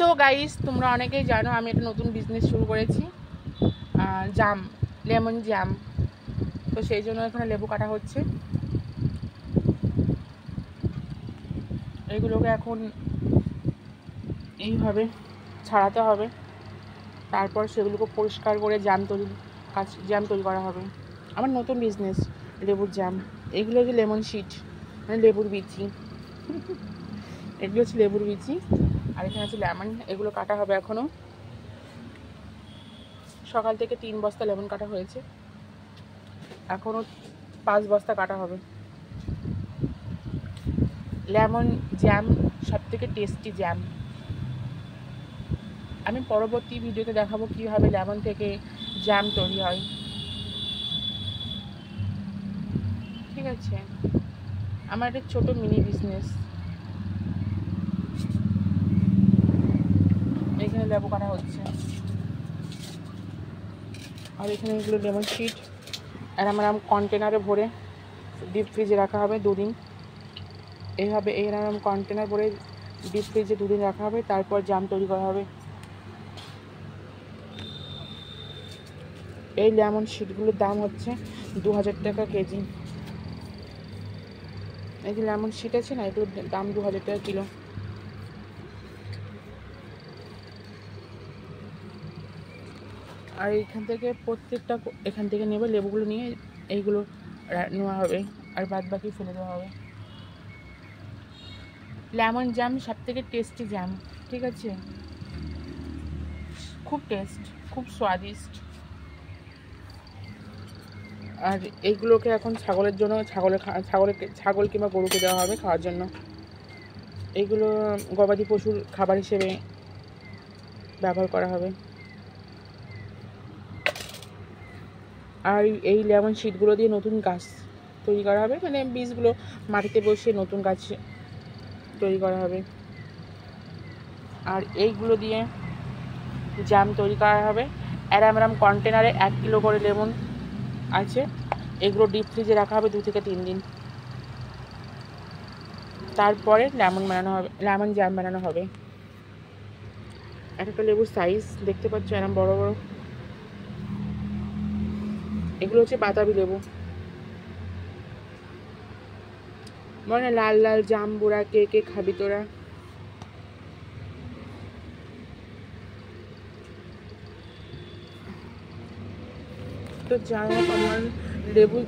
So guys, তোমরা অনেকেই জানো আমি একটা নতুন বিজনেস শুরু করেছি, জাম, লেমন জ্যাম। তো সেই জন্য এখানে লেবু কাটা হচ্ছে। এগুলোকে এখন এইভাবে ছাড়াতে হবে, তারপর সেগুলোকে পরিষ্কার করে জ্যাম তৈরি করা হবে। আমার নতুন বিজনেস লেবুর জ্যাম। এগুলো হচ্ছে লেমন শিট, মানে লেবুর বিচি। এগুলো হচ্ছে লেবুর বিচি, আর এখানে আছে লেমন। এগুলো কাটা হবে এখনও। সকাল থেকে 3 বস্তা লেমন কাটা হয়েছে, এখনও 5 বস্তা কাটা হবে। লেমন জ্যাম সবথেকে টেস্টি জ্যাম। আমি পরবর্তী ভিডিওতে দেখাবো কীভাবে লেমন থেকে জ্যাম তৈরি হয়। ঠিক আছে, আমার একটা ছোটো মিনি বিজনেস। এখানে লেবু কাটা হচ্ছে, আর এখানে এগুলো লেমন শিট এরম কন্টেনারে ভরে ডিপ ফ্রিজে রাখা হবে 2 দিন। এইভাবে এরম কন্টেনার ভরে ডিপ ফ্রিজে 2 দিন রাখা হবে, তারপর জ্যাম তৈরি করা হবে। এই লেমন শিটগুলোর দাম হচ্ছে 2000 টাকা কেজি। এই যে লেমন শিট আছে না, এগুলোর দাম 2000 টাকা কিলো। আর এখান থেকে প্রত্যেকটা এখান থেকে নেবে, লেবুগুলো নিয়ে এইগুলো নেওয়া হবে, আর বাদ বাকি ফেলে দেওয়া হবে। লেমন জ্যাম সবথেকে টেস্টি জ্যাম, ঠিক আছে? খুব টেস্ট, খুব স্বাদিষ্ট। আর এইগুলোকে এখন ছাগলের জন্য ছাগল কিংবা গরুকে দেওয়া হবে খাওয়ার জন্য। এইগুলো গবাদি পশুর খাবার হিসেবে ব্যবহার করা হবে। আর এই লেমন শিটগুলো দিয়ে নতুন গাছ তৈরি করা হবে, মানে বীজগুলো মাটিতে বসিয়ে নতুন গাছ তৈরি করা হবে। আর এইগুলো দিয়ে জ্যাম তৈরি করা হবে। এরম কন্টেনারে 1 কিলো করে লেমন আছে, এগুলো ডিপ ফ্রিজে রাখা হবে 2 থেকে 3 দিন। তারপরে লেমন জ্যাম বানানো হবে। একটা লেবুর সাইজ দেখতে পাচ্ছ, এরম বড় বড়। এগুলো হচ্ছে বাতাবি লেবু। মানে লাল লাল জাম্বুরা, কে কে খাবি তোরা? তো যাই হোক, আমার লেবু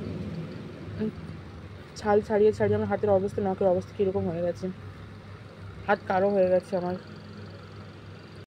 ছাল ছাড়িয়ে আমার হাতের অবস্থা, নখের অবস্থা কীরকম হয়ে গেছে, হাত কালো হয়ে গেছে আমার।